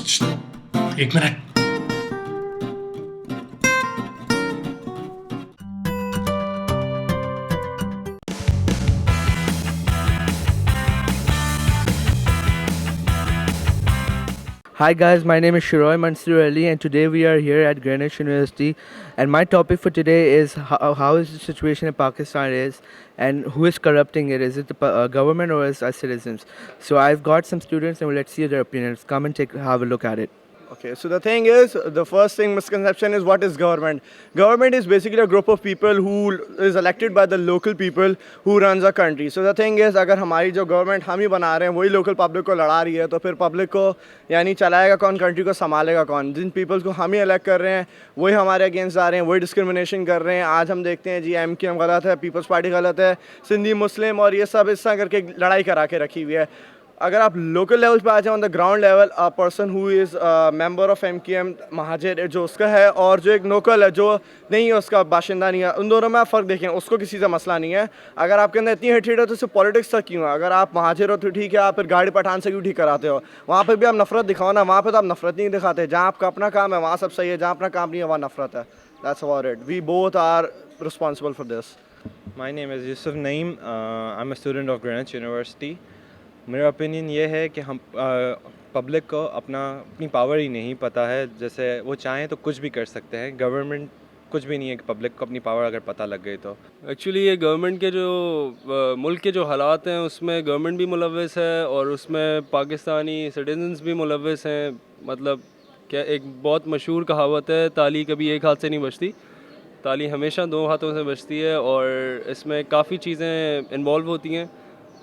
एक minute. Hi guys, my name is Shiroy Mansoor Ali and today we are here at Greenwich University and my topic for today is how is the situation in Pakistan is and who is corrupting it. Is it the government or is us citizens? So I've got some students and let's see their opinions. Come and have a look at it. Okay, so the thing is, the first thing misconception is what is government? Government is basically a group of people who is elected by the local people who runs a country. So the thing is, अगर हमारी जो government हम ही बना रहे हैं वही local public को लड़ा रही है तो फिर पब्लिक को यानी चलाएगा कौन, कंट्री को संभालेगा कौन? जिन पीपल्स को हम ही इलेक्ट कर रहे हैं वही हमारे अगेंस्ट आ रहे हैं, वही डिस्क्रिमिनेशन कर रहे हैं. आज हम देखते हैं जी MKM गलत है, पीपल्स पार्टी गलत है, सिंधी मुस्लिम और ये सब इस तरह करके लड़ाई करा के रखी हुई है. अगर आप लोकल लेवल पे आ जाए, on the ground level, a person who is member of MKM Muhajir जो उसका है और जो एक लोकल है जो नहीं है, उसका बाशिंदा नहीं है, उन दोनों में आप फ़र्क देखें. उसको किसी से मसला नहीं है. अगर आपके अंदर इतनी हेट्रेड है तो सिर्फ पॉलिटिक्स तक क्यों है? अगर आप महाजिर हो तो ठीक है, आप फिर गाड़ी पठान से क्यों ठीक कराते हो? वहाँ पर भी आप नफरत दिखाओ ना. वहाँ पर तो आप नफरत नहीं दिखाते. जहाँ आपका अपना काम है वहाँ सब सही है, जहाँ अपना काम नहीं है वहाँ नफरत है. That's about it. We both are responsible for this. My name is Yusuf Naeem. I'm a student of Greenwich University. मेरा ओपिनियन ये है कि हम पब्लिक को अपनी पावर ही नहीं पता है. जैसे वो चाहें तो कुछ भी कर सकते हैं. गवर्नमेंट कुछ भी नहीं है कि पब्लिक को अपनी पावर अगर पता लग गई तो. एक्चुअली ये गवर्नमेंट के जो मुल्क के जो हालात हैं उसमें गवर्नमेंट भी मुलव्वस है और उसमें पाकिस्तानी सिटीजन्स भी मुलव्वस हैं. मतलब क्या, एक बहुत मशहूर कहावत है, ताली कभी एक हाथ से नहीं बजती, ताली हमेशा दो हाथों से बजती है. और इसमें काफ़ी चीज़ें इन्वॉल्व होती हैं.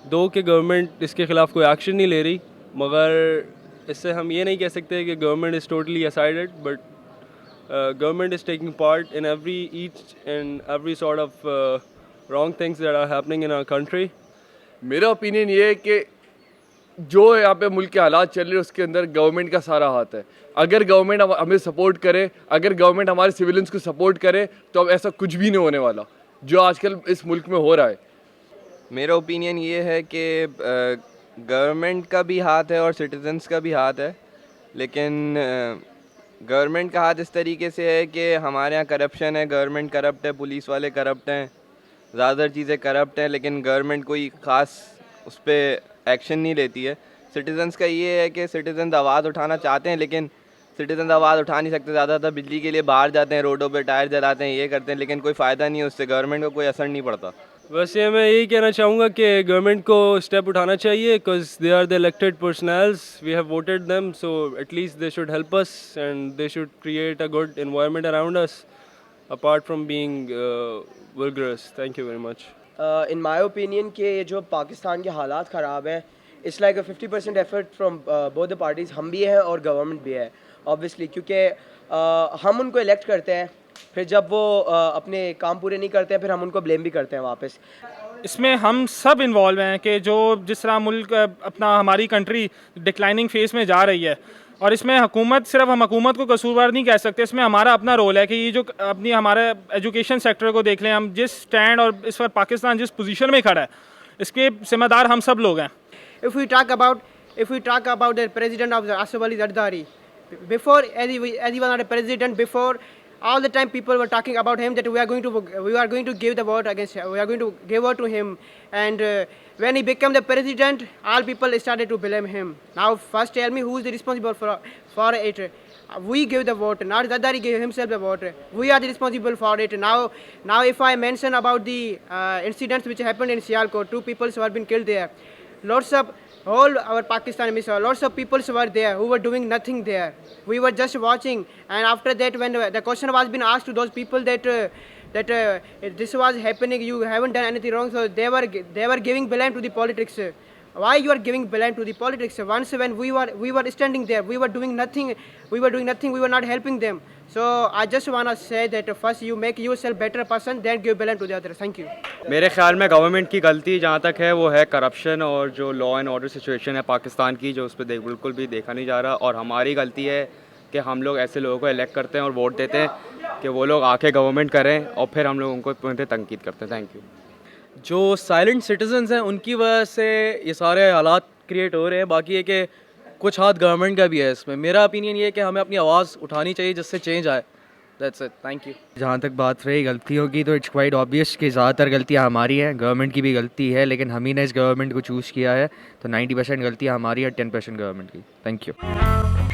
दो कि गवर्नमेंट इसके ख़िलाफ़ कोई एक्शन नहीं ले रही, मगर इससे हम ये नहीं कह सकते कि government is totally asided, but government is taking part in every sort of wrong things that are happening in our country. मेरा ओपिनियन ये है कि जो यहाँ पे मुल्क के हालात चल रहे हैं उसके अंदर गवर्नमेंट का सारा हाथ है. अगर गवर्नमेंट हमें सपोर्ट करे, अगर गवर्नमेंट हमारे सिविलियंस को सपोर्ट करे तो अब ऐसा कुछ भी नहीं होने वाला जो आजकल इस मुल्क में हो रहा है. मेरा ओपिनियन ये है कि गवर्नमेंट का भी हाथ है और सिटीजन्स का भी हाथ है. लेकिन गवर्नमेंट का हाथ इस तरीके से है कि हमारे यहाँ करप्शन है, गवर्नमेंट करप्ट है, पुलिस वाले करप्ट हैं, ज़्यादातर चीज़ें करप्ट हैं, लेकिन गवर्नमेंट कोई ख़ास उस पर एक्शन नहीं लेती है. सिटीजन्स का ये है कि सिटीजन्स आवाज़ उठाना चाहते हैं लेकिन सिटीजन्स आवाज़ उठा नहीं सकते. ज़्यादातर बिजली के लिए बाहर जाते हैं, रोडों पे टायर जलाते हैं, ये करते हैं, लेकिन कोई फ़ायदा नहीं है उससे. गवर्नमेंट को कोई असर नहीं पड़ता. वैसे मैं यही कहना चाहूँगा कि गवर्नमेंट को स्टेप उठाना चाहिए, because they are the elected personals, we have voted them, so at least they should help us and they should create a good environment around us apart from being vulgarous. Thank you very much. In my opinion कि ये जो पाकिस्तान के हालात ख़राब हैं, it's like 50% effort from both the parties. हम भी हैं और गवर्नमेंट भी है ऑब्वियसली, क्योंकि हम उनको इलेक्ट करते हैं, फिर जब वो अपने काम पूरे नहीं करते हैं फिर हम उनको ब्लेम भी करते हैं वापस. इसमें हम सब इन्वॉल्व हैं कि जो जिस तरह मुल्क अपना हमारी कंट्री डिक्लाइनिंग फेस में जा रही है, और इसमें हुकूमत, सिर्फ हम हुकूमत को कसूरवार नहीं कह सकते, इसमें हमारा अपना रोल है कि ये जो अपनी हमारे एजुकेशन सेक्टर को देख लें, हम जिस स्टैंड और इस वक्त पाकिस्तान जिस पोजीशन में खड़ा है इसके जिम्मेदार हम सब लोग हैं. If we talk about the president of the Asif Ali Zardari, before as he was not a president, before all the time people were talking about him that we are going to give the vote against him, we are going to give vote to him, and when he became the president, all people started to blame him. Now first tell me who is the responsible for it. We gave the vote, not Zardari gave himself the vote. We are the responsible for it. Now if I mention about the incidents which happened in Sialkot, 2 people who have been killed there. Lots of whole our Pakistan mission, lots of people were there who were doing nothing there. We were just watching, and after that, when the question was being asked to those people that this was happening, you haven't done anything wrong, so they were giving blame to the politics. Why you are giving blame to the politics? Once when we were standing there, we were doing nothing. We were not helping them. So I just wanna say that first you make yourself better person, then give blame to the others. Thank you. मेरे ख्याल में government की गलती जहाँ तक है वो है करप्शन और जो लॉ एंड ऑर्डर सिचुएशन है पाकिस्तान की, जो उस पर बिल्कुल भी देखा नहीं जा रहा. और हमारी गलती है कि हम लोग ऐसे लोगों को इलेक्ट करते हैं और वोट देते हैं कि वो लोग आके गवर्नमेंट करें और फिर हम लोग उनको तनकीद करते हैं. Thank you. जो साइलेंट सिटीजन्स हैं उनकी वजह से ये सारे हालात क्रिएट हो रहे हैं. बाकी है कि कुछ हाथ गवर्नमेंट का भी है इसमें। मेरा ओपिनियन ये है कि हमें अपनी आवाज़ उठानी चाहिए जिससे चेंज आए। That's it, thank you. जहाँ तक बात रही गलतियों की, तो इट्स क्वाइट ऑब्वियस कि ज़्यादातर गलतियाँ हमारी हैं, गवर्नमेंट की भी गलती है, लेकिन हम ही ने इस गवर्नमेंट को चूज़ किया है, तो 90% गलतियाँ हमारी और 10% गवर्नमेंट की। Thank you.